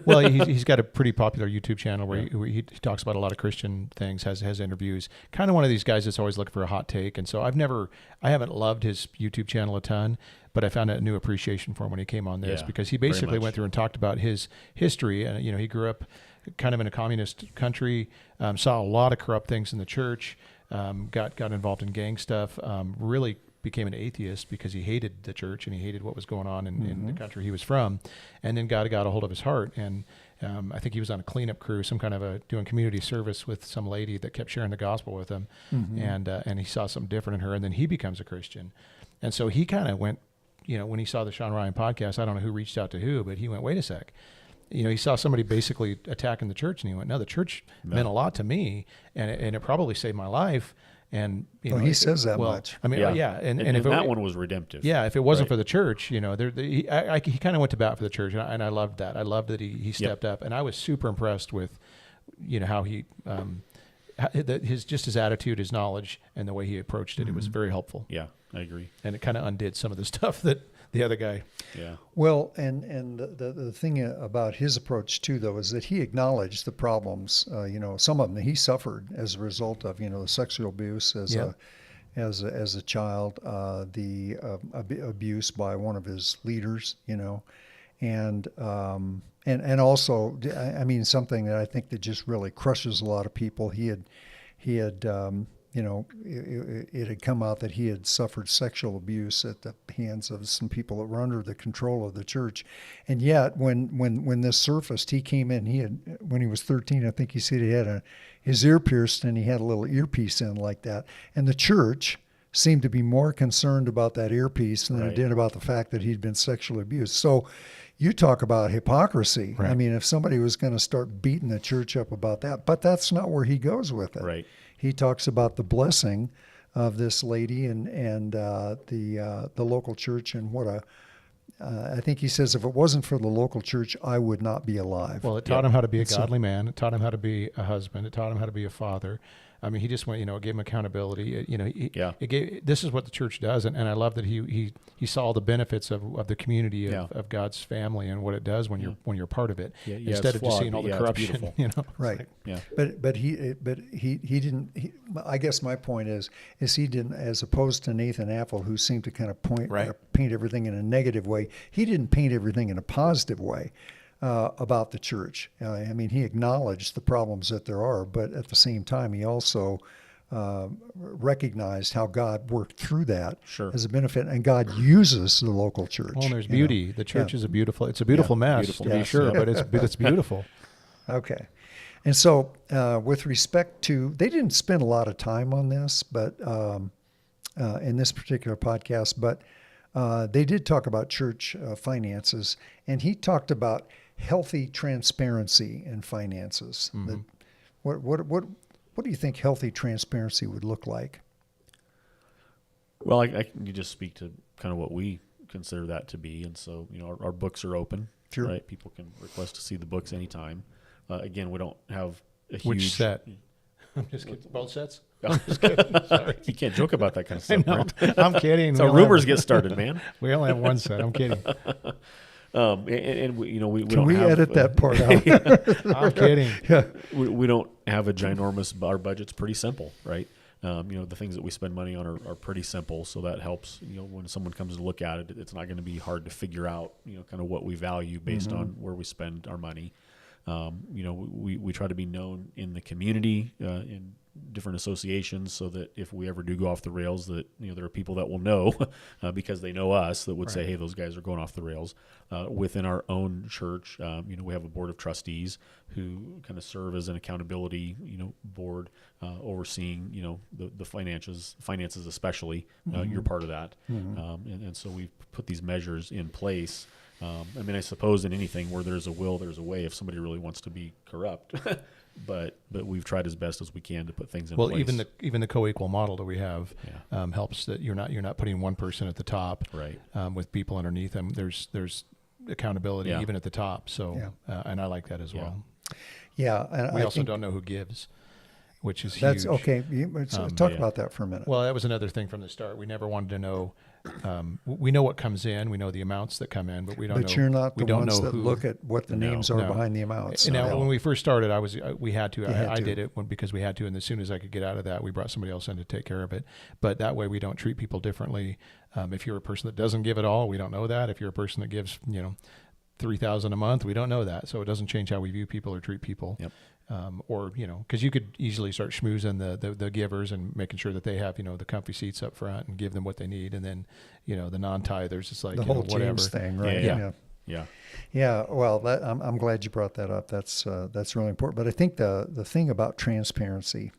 well, he's got a pretty popular YouTube channel where he talks about a lot of Christian things, has interviews. Kind of one of these guys that's always looking for a hot take. And so I haven't loved his YouTube channel a ton, but I found a new appreciation for him when he came on this Yeah, because he very basically much. went through and talked about his history. And he grew up kind of in a communist country, saw a lot of corrupt things in the church, got involved in gang stuff, really became an atheist because he hated the church and he hated what was going on in the country he was from, and then God got a hold of his heart, and I think he was on a cleanup crew, some kind of doing community service with some lady that kept sharing the gospel with him, and he saw something different in her, and then he becomes a Christian, and so he kind of went, when he saw the Sean Ryan podcast, I don't know who reached out to who, but he went, wait a sec. He saw somebody basically attacking the church, and he went, no, the church meant a lot to me, and it probably saved my life. And He says that much. I mean, yeah, and And if that one was redemptive. yeah, if it wasn't Right. for the church, he kind of went to bat for the church, and I loved that. I loved that he stepped up, and I was super impressed with, how he, his attitude, his knowledge, and the way he approached it. It was very helpful, Yeah, I agree. and it kind of undid some of the stuff that the other guy. Yeah. Well, and the thing about his approach too, though, is that he acknowledged the problems. Some of them he suffered as a result of the sexual abuse as Yep. a child, the abuse by one of his leaders, and also, I mean, something that I think that just really crushes a lot of people. He had it had come out that he had suffered sexual abuse at the hands of some people that were under the control of the church. And yet, when this surfaced, he came in. When he was 13, I think he said he had his ear pierced and he had a little earpiece in like that. And the church seemed to be more concerned about that earpiece than it Right. did about the fact that he'd been sexually abused. So you talk about hypocrisy. Right. I mean, if somebody was going to start beating the church up about that, but that's not where he goes with it. Right. He talks about the blessing of this lady and the local church and what I think he says, if it wasn't for the local church, I would not be alive. Well, it taught him how to be a So- godly man. It taught him how to be a husband. It taught him how to be a father. I mean, he just went, it gave him accountability. Yeah. This is what the church does. And I love that he saw the benefits of the community of God's family and what it does when you're part of it. Yeah, instead of just seeing all the it's corruption, beautiful. Right. Yeah. But he didn't. I guess my point is he didn't, as opposed to Nathan Apple, who seemed to kind of paint everything in a negative way. He didn't paint everything in a positive way about the church. I mean, he acknowledged the problems that there are, but at the same time, he also recognized how God worked through that as a benefit, and God uses the local church. Well, and there's beauty. The church is a beautiful mess, beautiful to be sure, but it's beautiful. Okay. And so with respect to, they didn't spend a lot of time on this, but in this particular podcast, but they did talk about church finances, and he talked about healthy transparency in finances. Mm-hmm. What do you think healthy transparency would look like? Well, I can just speak to kind of what we consider that to be. And so, our books are open, Sure. right? People can request to see the books anytime. Again, we don't have a huge... Which set? I'm just kidding. Both sets? I'm just kidding. Sorry. You can't joke about that kind of stuff. Brent. I'm kidding. So rumors get started, man. We only have one set. I'm kidding. And we Can don't we have, edit that part out? I'm kidding. Yeah. we don't have a ginormous. Our budget's pretty simple, right? The things that we spend money on are pretty simple, so that helps. When someone comes to look at it, it's not going to be hard to figure out, kind of what we value based on where we spend our money. We try to be known in the community, in different associations, so that if we ever do go off the rails, that there are people that will know because they know us, that would say, hey, those guys are going off the rails. Within our own church, we have a board of trustees who kind of serve as an accountability board, overseeing the finances especially. You're part of that, and so we've put these measures in place. I suppose in anything where there's a will, there's a way. If somebody really wants to be corrupt, but we've tried as best as we can to put things in place. Well, even the co-equal model that we have helps that you're not putting one person at the top, right? With people underneath them. There's accountability even at the top. So and I like that as well. Yeah, and we I also think don't know who gives, which is that's huge. okay. Talk about that for a minute. Well, that was another thing from the start. We never wanted to know. We know what comes in. We know the amounts that come in, but we don't know. But you're not the ones that who, look at what the names are behind the amounts. Now, when we first started, we had to. I did it because we had to, and as soon as I could get out of that, we brought somebody else in to take care of it. But that way, we don't treat people differently. If you're a person that doesn't give at all, we don't know that. If you're a person that gives, $3,000 a month, we don't know that. So it doesn't change how we view people or treat people. Yep. Because you could easily start schmoozing the givers and making sure that they have, the comfy seats up front and give them what they need. And then, the non-tithers, it's like, the whole whatever. James thing, right? Yeah. Well, I'm glad you brought that up. That's really important. But I think the thing about transparency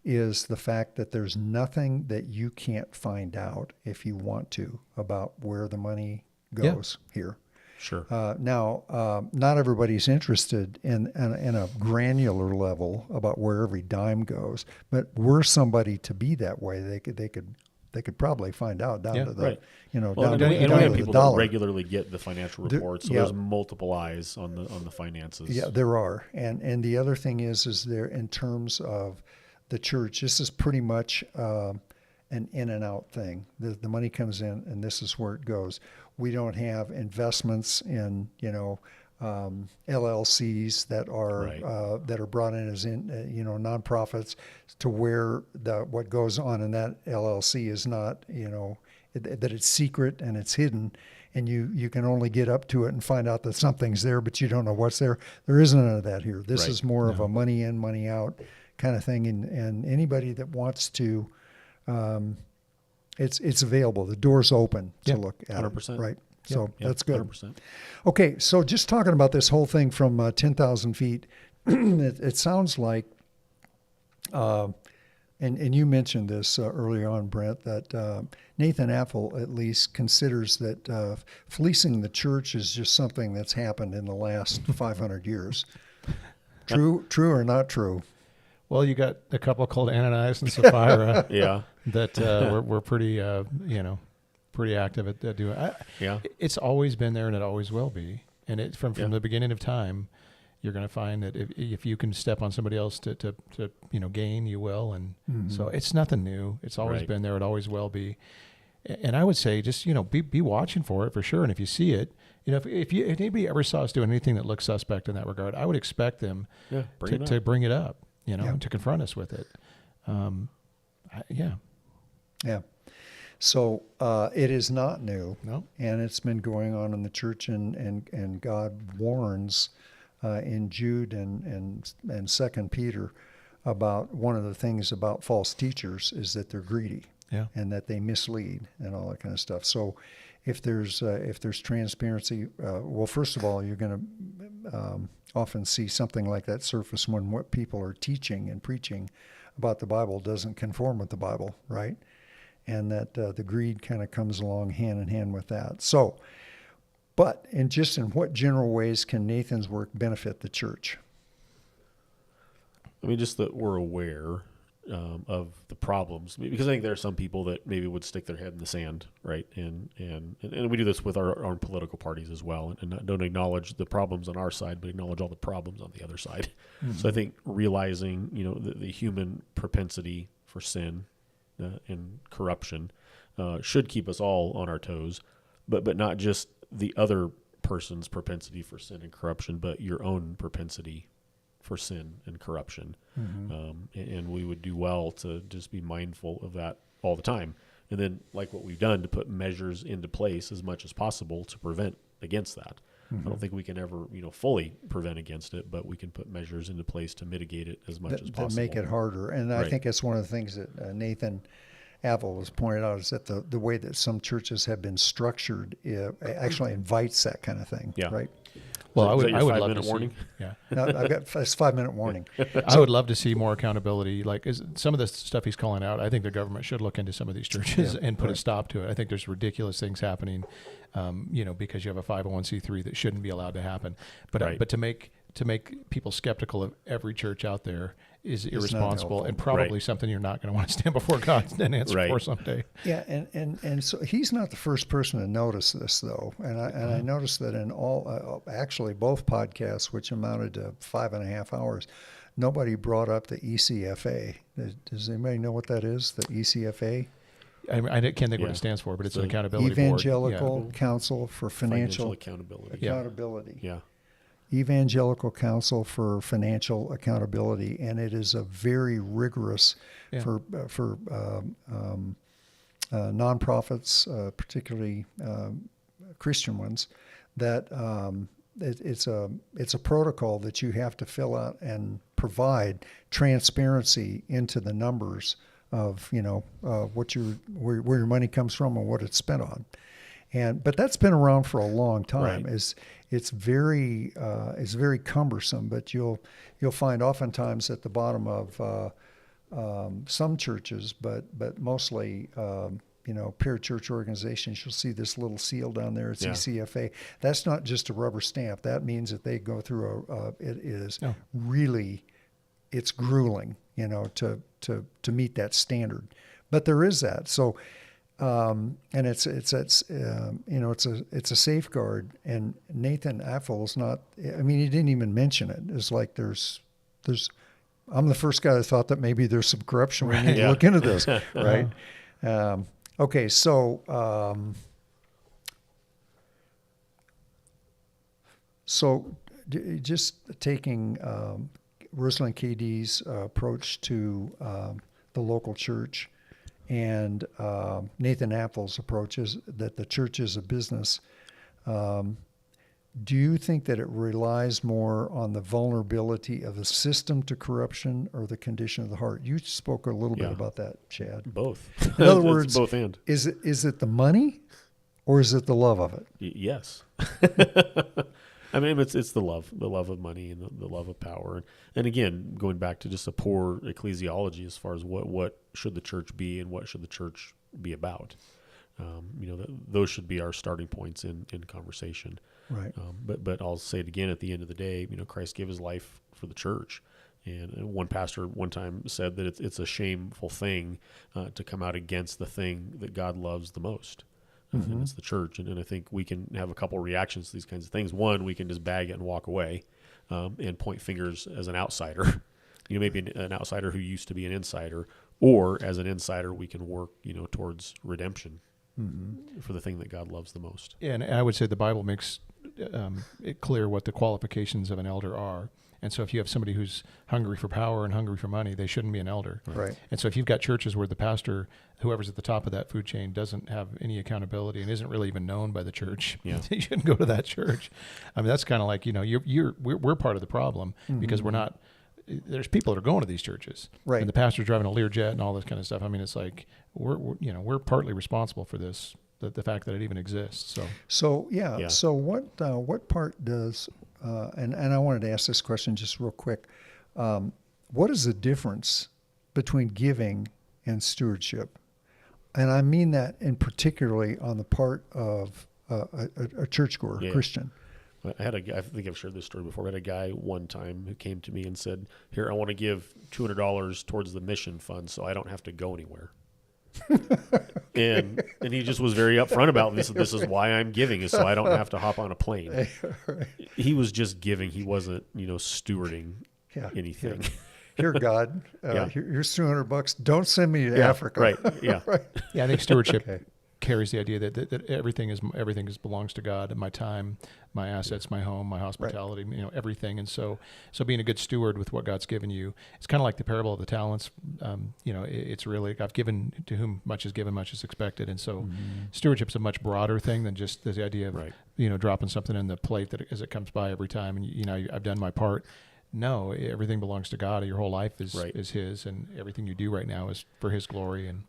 is the fact that there's nothing that you can't find out if you want to about where the money goes here. Sure. Now, not everybody's interested in a granular level about where every dime goes, but were somebody to be that way, they could probably find out down to the down to we the have people dollar. that regularly get the financial reports, so there's multiple eyes on the finances. Yeah, there are, and the other thing is there in terms of the church, this is pretty much an in and out thing. The money comes in, and this is where it goes. We don't have investments in LLCs that are brought in as nonprofits, to where what goes on in that LLC is not that it's secret and it's hidden, and you can only get up to it and find out that something's there, but you don't know what's there. There isn't none of that here. This is more of a money in, money out kind of thing, and anybody that wants to. It's available. The door's open to look at 100%. it, right? So that's good. 100%. Okay, so just talking about this whole thing from 10,000 feet, it sounds like, and you mentioned this earlier on, Brent, that Nathan Apple at least considers that fleecing the church is just something that's happened in the last 500 years. True or not true? Well, you got a couple called Ananias and Sapphira. Yeah. That we're pretty, pretty active at doing. Yeah. It's always been there, and it always will be. And it from the beginning of time, you're going to find that if you can step on somebody else to gain, you will. And so it's nothing new. It's always Right. been there. It always will be. And I would say just, be watching for it for sure. And if you see it, if anybody ever saw us doing anything that looks suspect in that regard, I would expect them to bring it up, and to confront us with it. Yeah. So it is not new, No. and it's been going on in the church, and God warns in Jude and 2 Peter about one of the things about false teachers is that they're greedy. Yeah. And that they mislead and all that kind of stuff. So, if there's transparency, well, first of all, you're going to often see something like that surface when what people are teaching and preaching about the Bible doesn't conform with the Bible, right? And that the greed kind of comes along hand in hand with that. So, but in what general ways can Nathan's work benefit the church? I mean, just that we're aware of the problems, because I think there are some people that maybe would stick their head in the sand, right? And we do this with our own political parties as well, and don't acknowledge the problems on our side, but acknowledge all the problems on the other side. Mm-hmm. So I think realizing, the human propensity for sin and corruption should keep us all on our toes, but not just the other person's propensity for sin and corruption, but your own propensity for sin and corruption. Mm-hmm. And we would do well to just be mindful of that all the time. And then, like what we've done, to put measures into place as much as possible to prevent against that. Mm-hmm. I don't think we can ever, fully prevent against it, but we can put measures into place to mitigate it as much as possible. To make it harder. And I think that's one of the things that Nathan Avil has pointed out, is that the way that some churches have been structured actually invites that kind of thing, right? Well, I would love to minute warning. See. Yeah, no, I've got a 5-minute warning. I would love to see more accountability. Like some of the stuff he's calling out, I think the government should look into some of these churches and put a stop to it. I think there's ridiculous things happening, because you have a 501c3 that shouldn't be allowed to happen. But but to make people skeptical of every church out there is irresponsible and probably something you're not going to want to stand before God and answer for someday. Yeah, and so he's not the first person to notice this, though. And I noticed that in actually both podcasts, which amounted to 5.5 hours, nobody brought up the ECFA. Does anybody know what that is, the ECFA? I can't think what it stands for, but it's an accountability Evangelical board. Council for Financial Accountability. Yeah. Evangelical Council for Financial Accountability, and it is a very rigorous for nonprofits, particularly Christian ones. That it's a protocol that you have to fill out and provide transparency into the numbers of what where your money comes from and what it's spent on. But that's been around for a long time. Right. It's very cumbersome. But you'll find oftentimes at the bottom of some churches, but mostly parachurch organizations, you'll see this little seal down there. It's ECFA. That's not just a rubber stamp. That means that they go through it is really, it's grueling, to meet that standard. But there is that. So. And it's a safeguard, and Nathan Avil is not. I mean, he didn't even mention it. It's like there's. I'm the first guy that thought that maybe there's some corruption. We need to look into this, right? Okay, so just taking Rosalind KD's approach to the local church. And Nathan Avil's approach is that the church is a business. Do you think that it relies more on the vulnerability of the system to corruption or the condition of the heart? You spoke a little bit about that, Chad. Both. In other words, both and. Is it the money, or is it the love of it? Yes. I mean, it's the love of money and the love of power. And again, going back to just a poor ecclesiology as far as what should the church be and what should the church be about. Those should be our starting points in conversation. Right. But I'll say it again, at the end of the day, Christ gave his life for the church. And one pastor one time said that it's a shameful thing to come out against the thing that God loves the most. And it's the church. And I think we can have a couple reactions to these kinds of things. One, we can just bag it and walk away. and point fingers as an outsider. Maybe an outsider who used to be an insider, or as an insider, we can work, towards redemption for the thing that God loves the most. And I would say the Bible makes it clear what the qualifications of an elder are. And so if you have somebody who's hungry for power and hungry for money, they shouldn't be an elder. Right. And so if you've got churches where the pastor, whoever's at the top of that food chain, doesn't have any accountability and isn't really even known by the church, Yeah. you shouldn't go to that church. I mean, that's kind of like, we're part of the problem because we're not. There's people that are going to these churches, Right. and the pastor's driving a Learjet and all this kind of stuff. I mean, it's like we're partly responsible for this, the fact that it even exists. So Yeah. So what part does and I wanted to ask this question just real quick. What is the difference between giving and stewardship? And I mean that in particularly on the part of a churchgoer, a Christian. I had I think I've shared this story before. I had a guy one time who came to me and said, "Here, I want to give $200 towards the mission fund, so I don't have to go anywhere." and he just was very upfront about this. This is why I'm giving, is so I don't have to hop on a plane. He was just giving. He wasn't, stewarding anything. Here, God, here's $200. Don't send me to Africa. Right. Yeah. Right. yeah, I think stewardship Okay. carries the idea that everything belongs to God, and my time, my assets, my home, my hospitality, everything. And so being a good steward with what God's given you, it's kind of like the parable of the talents. It's really, I've given to whom much is given, much is expected. And so stewardship's a much broader thing than just the idea of, dropping something in the plate that as it comes by every time. And, I've done my part. No, everything belongs to God. Your whole life is His, and everything you do right now is for His glory and,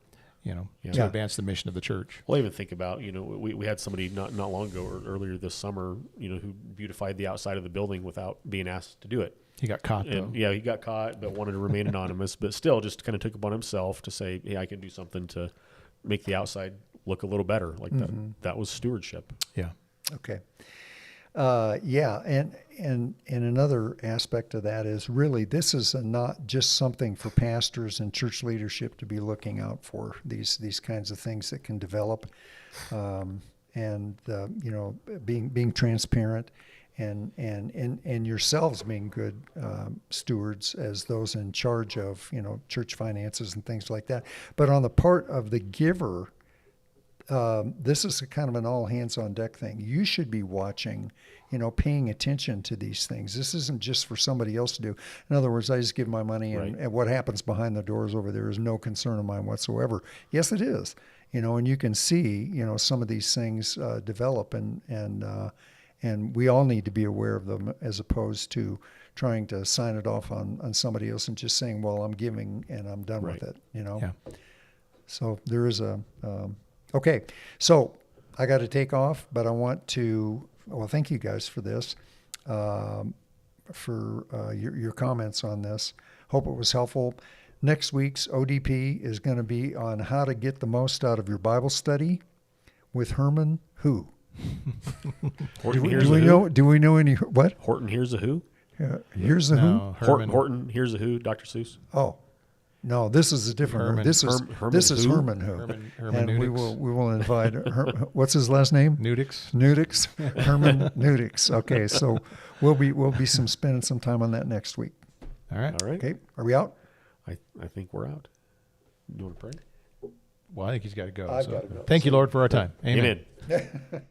to advance the mission of the church. Well, even think about, we had somebody not long ago or earlier this summer, who beautified the outside of the building without being asked to do it. He got caught, though. And he got caught, but wanted to remain anonymous, but still just kind of took upon himself to say, hey, I can do something to make the outside look a little better. Like that was stewardship. Yeah. Okay. And another aspect of that is really this is not just something for pastors and church leadership to be looking out for, these kinds of things that can develop, being transparent and yourselves being good stewards as those in charge of church finances and things like that. But on the part of the giver, this is a kind of an all hands on deck thing. You should be watching, paying attention to these things. This isn't just for somebody else to do. In other words, I just give my money and what happens behind the doors over there is no concern of mine whatsoever. Yes, it is, and you can see, some of these things develop and we all need to be aware of them as opposed to trying to sign it off on somebody else and just saying, well, I'm giving and I'm done with it, Yeah. So there is okay, so I got to take off, but I want to, thank you guys for this, for your comments on this. Hope it was helpful. Next week's ODP is going to be on how to get the most out of your Bible study with Herman Who. Do we know any, what? Horton Hears a Who? Here's the No, Who? Herman. Horton Hears a Who, Dr. Seuss? Oh. No, this is a different. Herman. This is Herman this is who? Herman Who, Herman and we Nudix. will invite. What's his last name? Nudix. Nudix. Herman Nudix. Okay, so we'll be spending some time on that next week. All right. All right. Okay, are we out? I think we're out. You want to pray? Well, I think he's got to go. I've gotta go. Thank you, Lord, for our time. Amen. Amen.